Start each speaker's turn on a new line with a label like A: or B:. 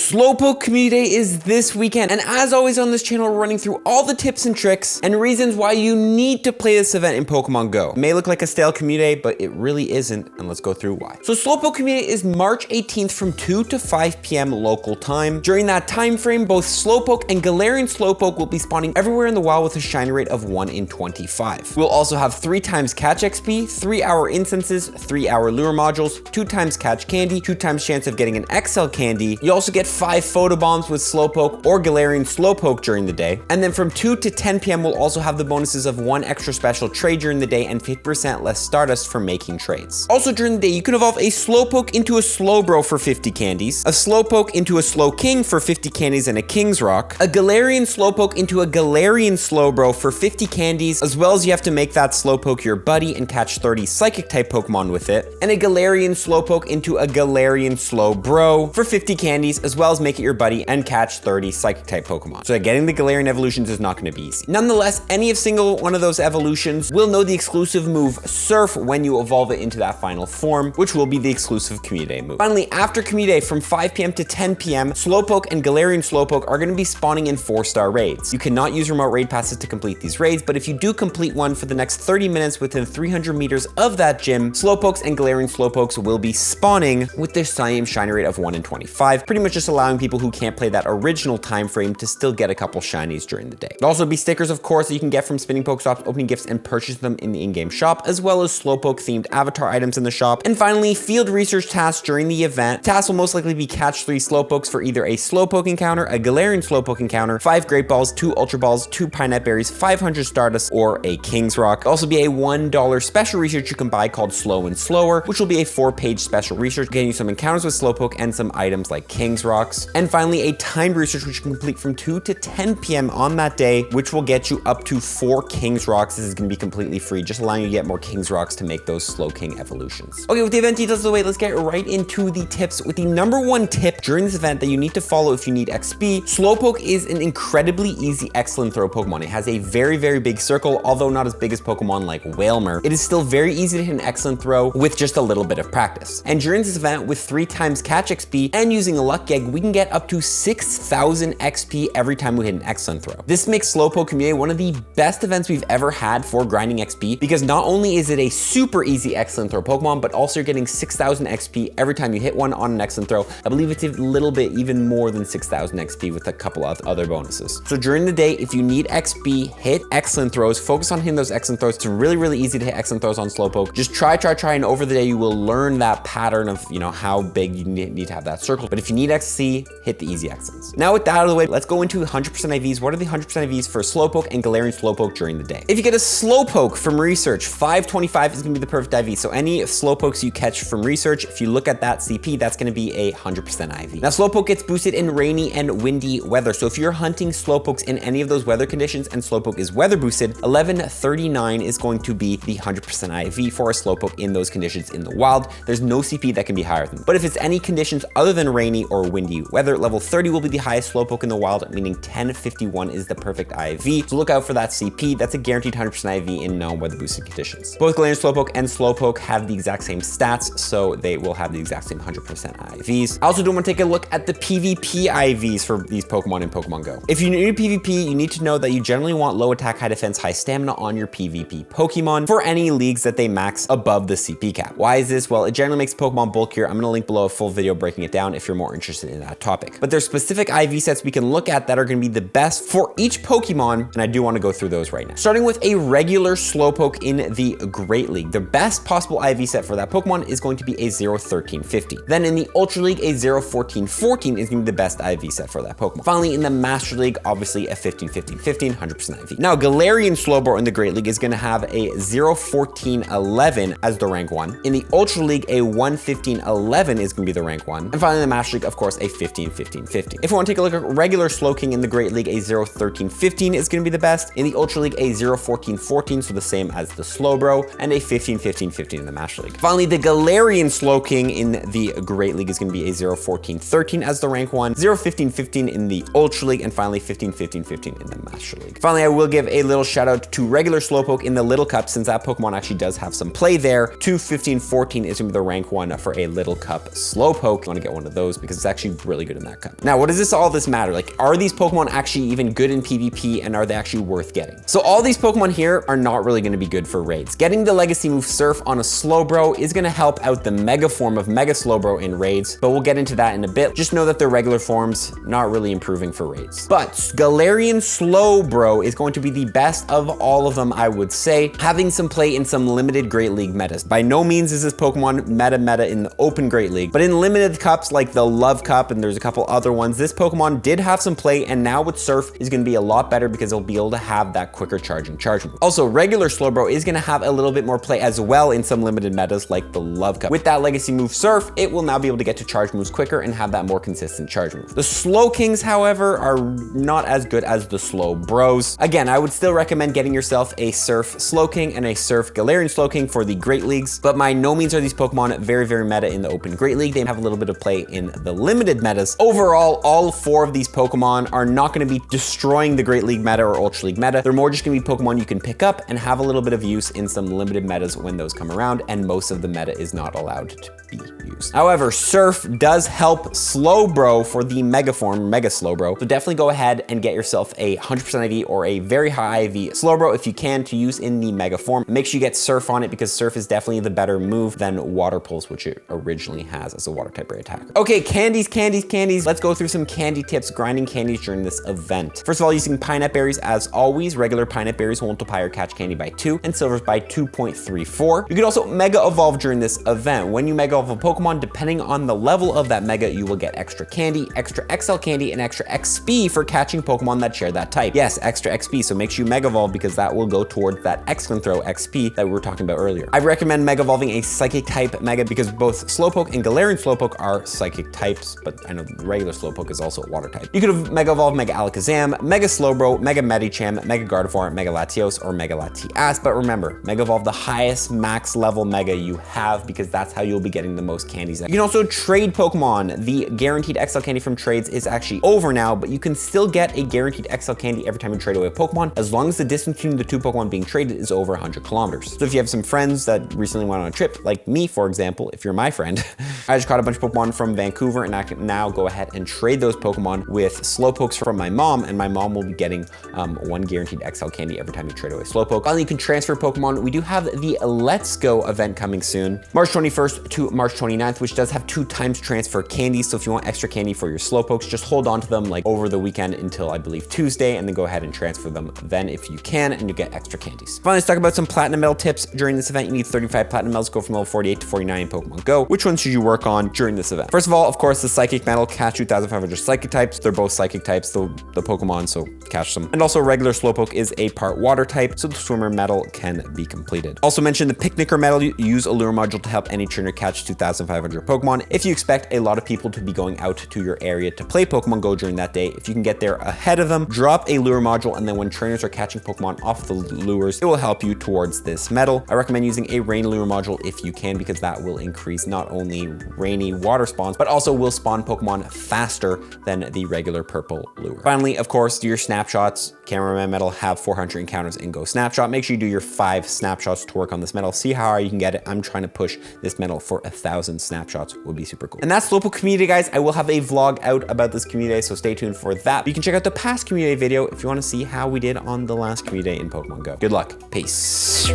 A: Slowpoke Community Day is this weekend, and as always on this channel, we're running through all the tips and tricks and reasons why you need to play this event in Pokemon Go. It may look like a stale Community Day, but it really isn't, and let's go through why. So Slowpoke Community Day is March 18th from 2 to 5 p.m. local time. During that time frame, both Slowpoke and Galarian Slowpoke will be spawning everywhere in the wild with a shiny rate of 1 in 25. We'll also have 3 times catch XP, 3-hour instances, 3-hour lure modules, 2 times catch candy, 2 times chance of getting an XL candy. You also get 5 photobombs with Slowpoke or Galarian Slowpoke during the day. And then from 2 to 10 p.m. we'll also have the bonuses of 1 extra special trade during the day and 50% less Stardust for making trades. Also during the day, you can evolve a Slowpoke into a Slowbro for 50 candies, a Slowpoke into a Slowking for 50 candies and a King's Rock, a Galarian Slowpoke into a Galarian Slowbro for 50 candies, as well as you have to make that Slowpoke your buddy and catch 30 Psychic type Pokemon with it, and a Galarian Slowpoke into a Galarian Slowbro for 50 candies, as well as make it your buddy and catch 30 Psychic type Pokemon. So getting the Galarian evolutions is not going to be easy. Nonetheless, any of single one of those evolutions will know the exclusive move Surf when you evolve it into that final form, which will be the exclusive Community Day move. Finally, after Community Day from 5 p.m. to 10 p.m, Slowpoke and Galarian Slowpoke are going to be spawning in 4-star raids. You cannot use remote raid passes to complete these raids, but if you do complete one for the next 30 minutes within 300 meters of that gym, Slowpokes and Galarian Slowpokes will be spawning with the same shiny rate of 1 in 25, pretty much just allowing people who can't play that original time frame to still get a couple shinies during the day. There'll also be stickers, of course, that you can get from spinning Pokestops, opening gifts, and purchase them in the in-game shop, as well as Slowpoke themed avatar items in the shop. And finally, field research tasks during the event. Tasks will most likely be catch 3 Slowpokes for either a Slowpoke encounter, a Galarian Slowpoke encounter, 5 Great Balls, 2 Ultra Balls, 2 Pinette Berries, 500 Stardust, or a King's Rock. There'll also be a $1 special research you can buy called Slow and Slower, which will be a 4-page special research, getting you some encounters with Slowpoke and some items like King's Rocks. And finally, a timed research which you can complete from 2 to 10 p.m. on that day, which will get you up to 4 King's Rocks. This is going to be completely free, just allowing you to get more King's Rocks to make those Slowking evolutions. Okay, with the event details out of the way, let's get right into the tips. With the number 1 tip during this event that you need to follow if you need XP, Slowpoke is an incredibly easy excellent throw Pokemon. It has a very, very big circle, although not as big as Pokemon like Wailmer. It is still very easy to hit an excellent throw with just a little bit of practice. And during this event, with 3 times catch XP and using a luck egg, we can get up to 6,000 XP every time we hit an excellent throw. This makes Slowpoke Community one of the best events we've ever had for grinding XP, because not only is it a super easy excellent throw Pokemon, but also you're getting 6,000 XP every time you hit one on an excellent throw. I believe it's a little bit even more than 6,000 XP with a couple of other bonuses. So during the day, if you need XP, hit excellent throws, focus on hitting those excellent throws. It's really, really easy to hit excellent throws on Slowpoke. Just try, and over the day, you will learn that pattern of, how big you need to have that circle. But if you need XC, hit the easy excellents. Now with that out of the way, let's go into 100% IVs. What are the 100% IVs for Slowpoke and Galarian Slowpoke during the day? If you get a Slowpoke from research, 525 is gonna be the perfect IV. So any Slowpokes you catch from research, if you look at that CP, that's gonna be a 100% IV. Now Slowpoke gets boosted in rainy and windy weather. So if you're hunting Slowpokes in any of those weather conditions and Slowpoke is weather boosted, 1139 is going to be the 100% IV for a Slowpoke in those conditions in the wild. There's no CP that can be higher than that. But if it's any conditions other than rainy or windy weather, level 30 will be the highest Slowpoke in the wild, meaning 1051 is the perfect IV. So look out for that CP. That's a guaranteed 100% IV in non-weather boosted conditions. Both Galarian Slowpoke and Slowpoke have the exact same stats, so they will have the exact same 100% IVs. I also do want to take a look at the PvP IVs for these Pokemon in Pokemon Go. If you're new to PvP, you need to know that you generally want low attack, high defense, high stamina on your PvP Pokemon for any leagues that they max above the CP cap. Why is this? Well, it generally makes Pokemon bulkier. I'm going to link below a full video breaking it down if you're more interested in that topic. But there's specific IV sets we can look at that are going to be the best for each Pokemon, and I do want to go through those right now. Starting with a regular Slowpoke in the Great League, the best possible IV set for that Pokemon is going to be a 01350. Then in the Ultra League, a 01414 is going to be the best IV set for that Pokemon. Finally, in the Master League, obviously a 151515, 100% IV. Now, Galarian Slowbro in the Great League is going to have a 01411 as the rank 1. In the Ultra League, a 11511 is going to be the rank 1. And finally, in the Master League, of course, a 151515. If we want to take a look at regular Slowking in the Great League, a 01315 is going to be the best. In the Ultra League, a 01414, so the same as the Slowbro, and a 151515 in the Master League. Finally, the Galarian Slowking in the Great League is going to be a 01413 as the rank 1, 01515 in the Ultra League, and finally 151515 in the Master League. Finally, I will give a little shout out to regular Slowpoke in the Little Cup, since that Pokemon actually does have some play there. 21514 is going to be the rank 1 for a Little Cup Slowpoke. You want to get one of those because it's actually really good in that cup. Now, what does all this matter? Like, are these Pokemon actually even good in PvP, and are they actually worth getting? So all these Pokemon here are not really gonna be good for raids. Getting the legacy move Surf on a Slowbro is gonna help out the mega form of Mega Slowbro in raids, but we'll get into that in a bit. Just know that their regular forms not really improving for raids. But Galarian Slowbro is going to be the best of all of them, I would say, having some play in some limited Great League metas. By no means is this Pokemon meta in the open Great League, but in limited cups like the Love Cup, and there's a couple other ones, this Pokemon did have some play, and now with Surf is gonna be a lot better because it'll be able to have that quicker charging charge move. Also, regular Slowbro is gonna have a little bit more play as well in some limited metas like the Love Cup. With that legacy move Surf, it will now be able to get to charge moves quicker and have that more consistent charge move. The Slowkings, however, are not as good as the Slowbros. Again, I would still recommend getting yourself a Surf Slowking and a Surf Galarian Slowking for the Great Leagues, but by no means are these Pokemon very, very meta in the open Great League. They have a little bit of play in the limited metas. Overall, all 4 of these Pokemon are not gonna be destroying the Great League meta or Ultra League meta. They're more just gonna be Pokemon you can pick up and have a little bit of use in some limited metas when those come around, and most of the meta is not allowed to be used. However, Surf does help Slowbro for the Mega form, Mega Slowbro, so definitely go ahead and get yourself a 100% IV or a very high IV Slowbro if you can to use in the Mega form. Make sure you get Surf on it because Surf is definitely the better move than Water Pulse, which it originally has as a water type attacker. Okay, candies. Let's go through some candy tips, grinding candies during this event. First of all, using Pineapple Berries as always. Regular Pineapple Berries will multiply your catch candy by 2 and Silvers by 2.34. You can also Mega Evolve during this event. When you Mega Evolve a Pokemon, depending on the level of that Mega, you will get extra candy, extra XL candy, and extra XP for catching Pokemon that share that type. Yes, extra XP, so make sure you Mega Evolve because that will go towards that Excellent Throw XP that we were talking about earlier. I recommend Mega Evolving a Psychic type Mega because both Slowpoke and Galarian Slowpoke are Psychic types, but I know regular Slowpoke is also a Water type. You could have Mega Evolved Mega Alakazam, Mega Slowbro, Mega Medicham, Mega Gardevoir, Mega Latios, or Mega Latias, but remember, Mega Evolve the highest max level Mega you have because that's how you'll be getting the most candies. You can also trade Pokemon. The guaranteed XL candy from trades is actually over now, but you can still get a guaranteed XL candy every time you trade away a Pokemon, as long as the distance between the 2 Pokemon being traded is over 100 kilometers. So if you have some friends that recently went on a trip, like me, for example, if you're my friend, I just caught a bunch of Pokemon from Vancouver, and I can now go ahead and trade those Pokemon with Slowpokes from my mom, and my mom will be getting 1 guaranteed XL candy every time you trade away Slowpoke. Finally, you can transfer Pokemon. We do have the Let's Go event coming soon, March 21st to March 29th, which does have 2 times transfer candies. So if you want extra candy for your Slowpokes, just hold on to them like over the weekend until I believe Tuesday, and then go ahead and transfer them then if you can, and you get extra candies. Finally, let's talk about some Platinum Medal tips. During this event, you need 35 Platinum Medals, go from level 48 to 49 in Pokemon Go. Which ones should you work on during this event? First of all, of course, the Psychic Medal, catch 2,500 Psychic types. They're both Psychic types, the Pokemon, so catch them. And also regular Slowpoke is a part Water type, so the Swimmer Medal can be completed. Also mention the Picnicker Medal. Use a lure module to help any trainer catch 2,500 Pokemon. If you expect a lot of people to be going out to your area to play Pokemon Go during that day, if you can get there ahead of them, drop a lure module, and then when trainers are catching Pokemon off the lures, it will help you towards this medal. I recommend using a rain lure module if you can, because that will increase not only rainy water spawns, but also will spawn Pokemon faster than the regular purple lure. Finally, of course, do your snapshots. Cameraman medal, have 400 encounters in Go Snapshot. Make sure you do your 5 snapshots to work on this medal. See how high you can get it. I'm trying to push this medal for 1,000 snapshots. Would be super cool. And that's Slowpoke community, guys. I will have a vlog out about this community, so stay tuned for that. You can check out the past community video if you want to see how we did on the last community in Pokemon Go. Good luck. Peace.